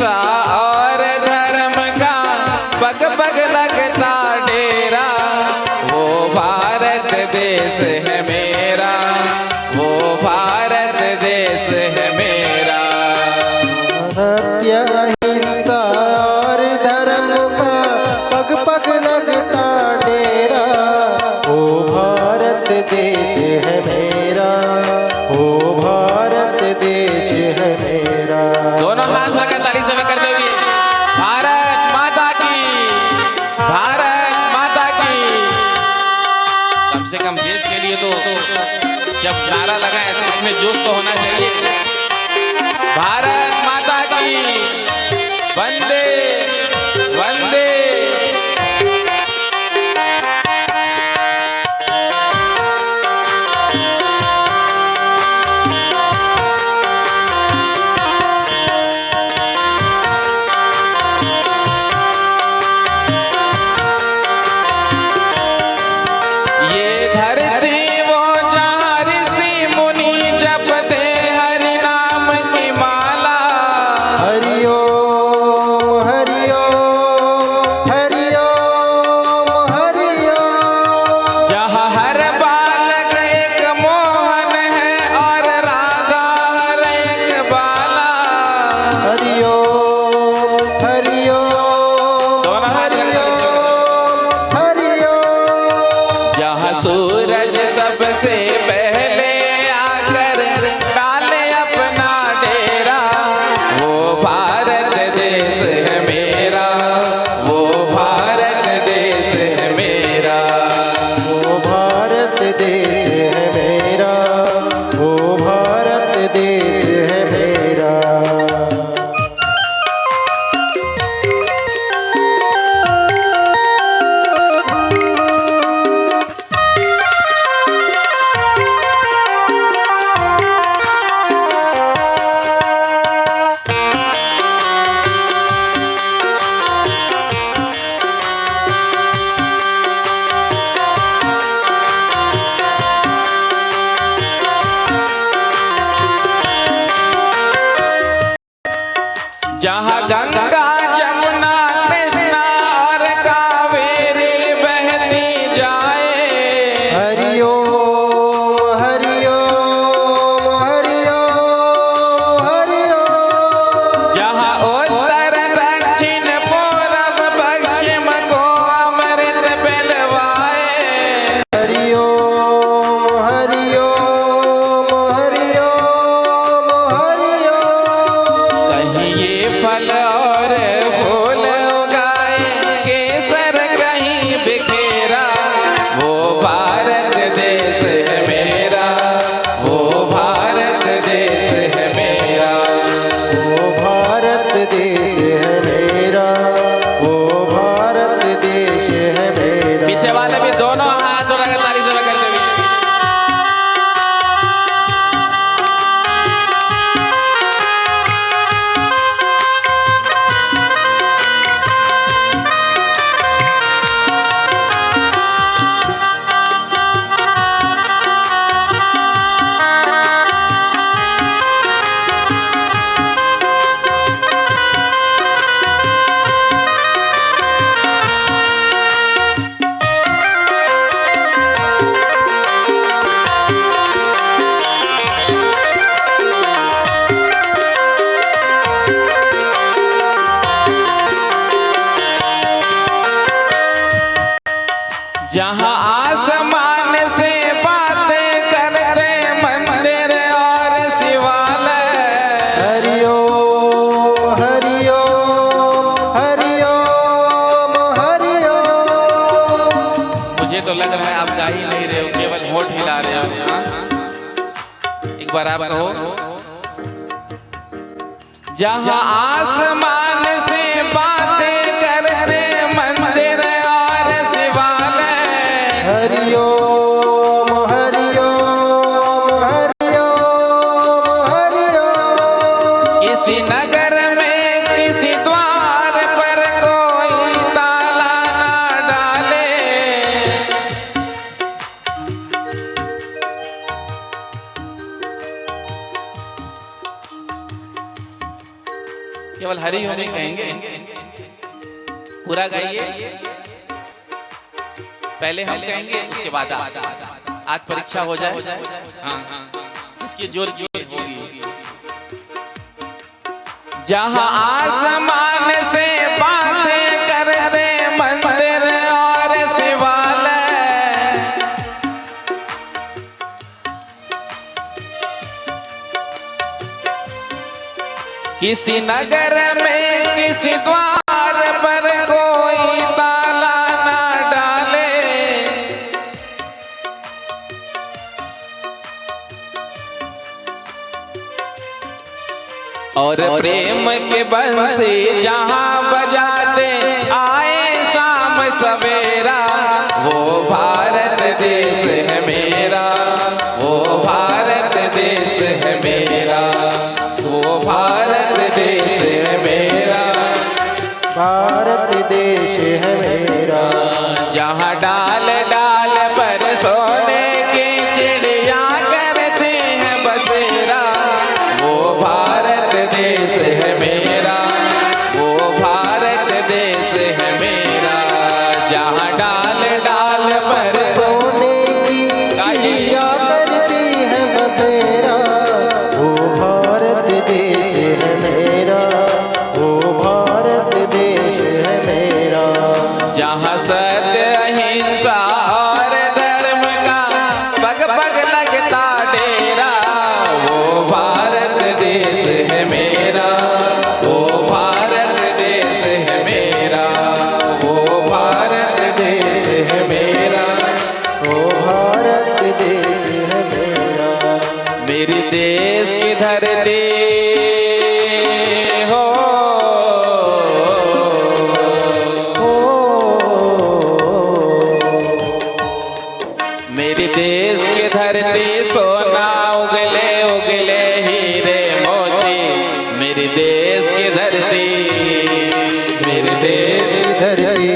और धर्म का पग पग लगता डेरा, वो भारत देश है मेरा, वो भारत देश है मेरा। सत्य अहिंसा और धर्म का पग पग लगता डेरा, वो भारत देश है मेरा, वो भारत देश है मेरा। दोनों हाथ लगा ताली से करते हुए भारत माता की, भारत माता की। कम से कम देश के लिए तो जब नारा लगा है तो इसमें जोश तो होना चाहिए। भारत माता की, वंदे वंदे। सूरज सबसे पहले आकर डाले अपना डेरा, वो भारत देश है मेरा, वो भारत देश है मेरा, वो भारत देश है मेरा, वो भारत देश है मेरा। जहाँ गंगा जमुना कृष्णा और कावेरी बहती जाए, हरि ओम हरि ओम हरि ओम हरि ओम। जहाँ उत्तर दक्षिण पूरब पश्चिम को अमृत पिलवाए, हरि ओम हरि ओम हरि ओम हरि ओम। कहीं ये फल और फूल उगाए, केसर कहीं बिखेरा, वो भारत देश है मेरा, वो भारत देश है मेरा, वो भारत देश है मेरा, वो भारत देश है मेरा। पीछे वाले भी दोनों हाथ उठाकर ताली से करते हुए जहाँ आसमान से बातें करते मंदिर और शिवालय, हरि ओम हरि ओम हरि ओम हरि ओम। मुझे तो लग रहा है आप गा ही नहीं रहे हो, केवल होठ हिला रहे हो। हाँ? एक बार आप कहो। जहाँ आसमान से बातें करते मंदिर और शिवालय, हरि ओम हरि ओम हरि ओम हरि ओम। किसी नगर में किसी द्वार पर कोई ताला ना डाले, केवल हरि हम नहीं कहेंगे, पूरा गाइए, पहले हम कहेंगे उसके बाद आज परीक्षा हो जाए। हाँ, इसकी जोर होगी। जहाँ आसमान से बातें करते मंदिर और शिवालय, किसी नगर में किसी द्वार पर कोई ताला ना डाले, और प्रेम के बंसी जहाँ बजाते आए शाम सवेरा, वो भारत देश है मेरा, वो भारत देश है मेरा, वो भारत देश है मेरा, भारत देश है मेरा। जहाँ डाल डाल पर सोने की चिड़िया करते हैं बसेरा, वो भारत देश है मेरा, वो भारत देश है मेरा। जहाँ डाल डाल पर सोने की चिड़िया करती है बसेरा, वो भारत देश है मेरा, वो भारत देश है मेरा। जहाँ सत्य अहिंसा और धर्म का पग पग लगता डेरा, वो भारत देश है मेरा, वो भारत देश है मेरा, वो भारत देश है मेरा, वो भारत देश है मेरा। मेरे देश की धरती हो, मेरे देश की धरती सोना उगले उगले हीरे मोती, मेरे देश की धरती, मेरे देश की धरती।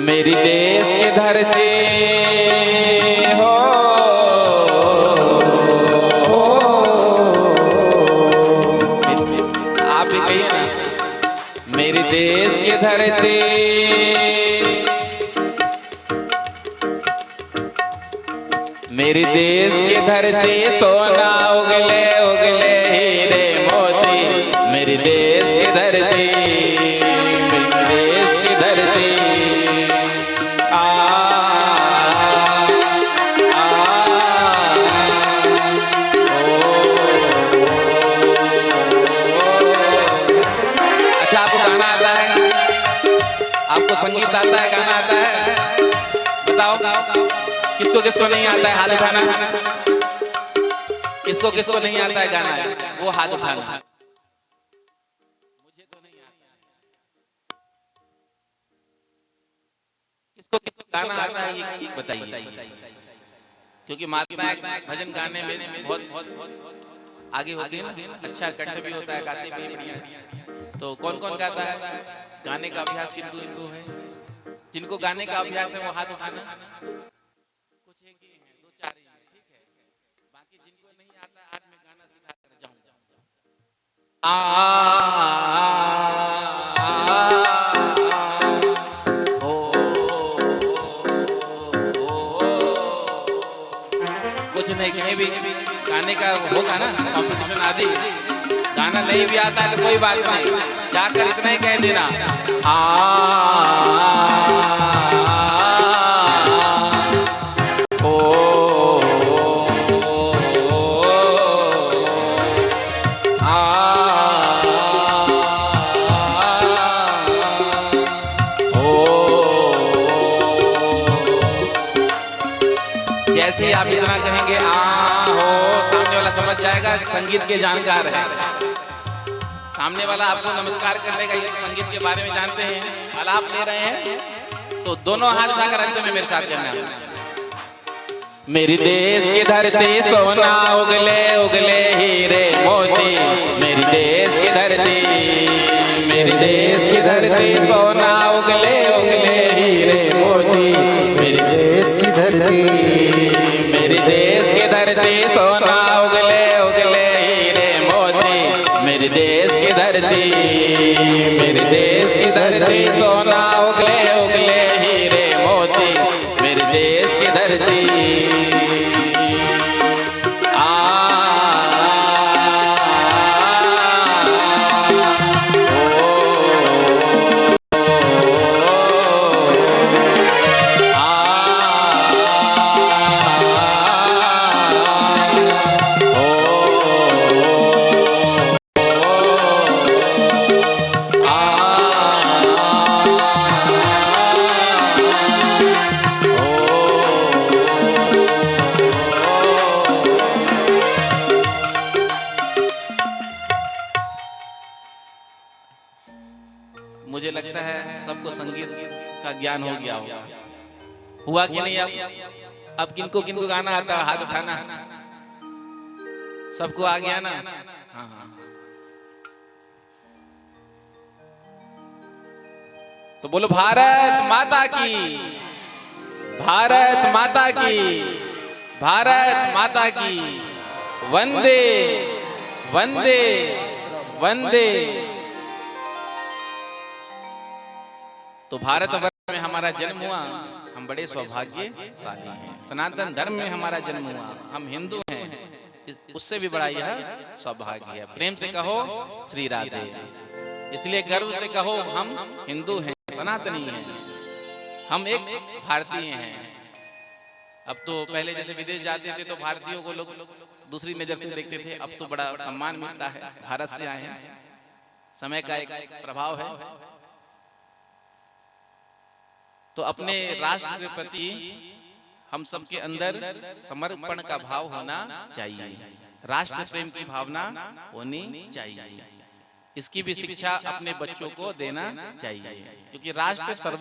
मेरी देश की धरती हो, आप भी कहिए ना, मेरी देश की धरती, मेरी देश की धरती सोना उगले उगले हीरे मोती, मेरी देश की धरती, मेरी देश की धरती। अच्छा, आपको गाना आता है? आपको संगीत आता है, गाना आता है? बताओ किसको किसको नहीं आता है, हाथ उठाना। किसको किसको नहीं आता है गाना, वो हाथ उठाना। मुझे तो नहीं आता। किसको किसको गाना आता है ये बताइए, क्योंकि माता भजन गाने में बहुत आगे होती है ना, अच्छा कंठ भी होता है, गाते भी बढ़िया। तो कौन कौन गाता है? गाने का अभ्यास किनको इनको है? जिनको गाने का अभ्यास है वो हाथ उठाना। कुछ एक ही हैं, दो चार ही हैं, ठीक है। बाकी जिनको नहीं आता आज मैं गाना सिखा कर जाऊंगा। कुछ नहीं, कहीं भी गाने का होगा ना कंपटीशन आदि, गाना नहीं भी आता है तो कोई बात नहीं, जाकर इतना ही कह देना, जैसे ही आप इतना कहेंगे हो, सामने वाला समझ जाएगा संगीत के जानकार है। सामने वाला आपको नमस्कार कर लेगा, ये तो संगीत के बारे में जानते हैं, आलाप ले रहे हैं। तो दोनों हाथ उठाकर अंत में मेरे साथ करना है। मेरी देश की धरती सोना उगले उगले हीरे मोती, मेरी देश की धरती, मेरी देश की धरती सोना उगले उगले हीरे मोती, मेरी देश की धरती, मेरी देश की धरती सोना उगले उगले हीरे मोती, मेरी देश की धरती, मेरी देश की धरती सोना उगले उगले हीरे मोती, मेरे देश की धरती। मुझे लगता है सबको संगीत का ज्ञान हो गया होगा, हुआ कि नहीं? अब किनको किनको गाना आता है हाथ उठाना, सबको आ गया ना? हाँ हाँ। तो बोलो भारत माता की, भारत माता की, भारत माता की, वंदे वंदे वंदे। तो भारत वर्ष में हमारा जन्म हुआ, हम बड़े सौभाग्यशाली हैं। सनातन धर्म में हमारा जन्म हुआ, हम हिंदू हैं, उससे भी बड़ा यह सौभाग्य है। प्रेम से कहो श्री राधे, इसलिए गर्व से कहो हम हिंदू हैं, सनातनी हैं, हम एक भारतीय हैं। अब तो पहले जैसे विदेश जाते थे तो भारतीयों को लोग दूसरी नजर से देखते थे, अब तो बड़ा सम्मान मिलता है। भारत से आए हैं, समय का एक प्रभाव है। तो अपने राष्ट्र के प्रति हम सबके अंदर समर्पण का भाव होना चाहिए, राष्ट्र प्रेम की भावना होनी चाहिए। इसकी भी शिक्षा अपने बच्चों को देना चाहिए, क्योंकि राष्ट्र सर्व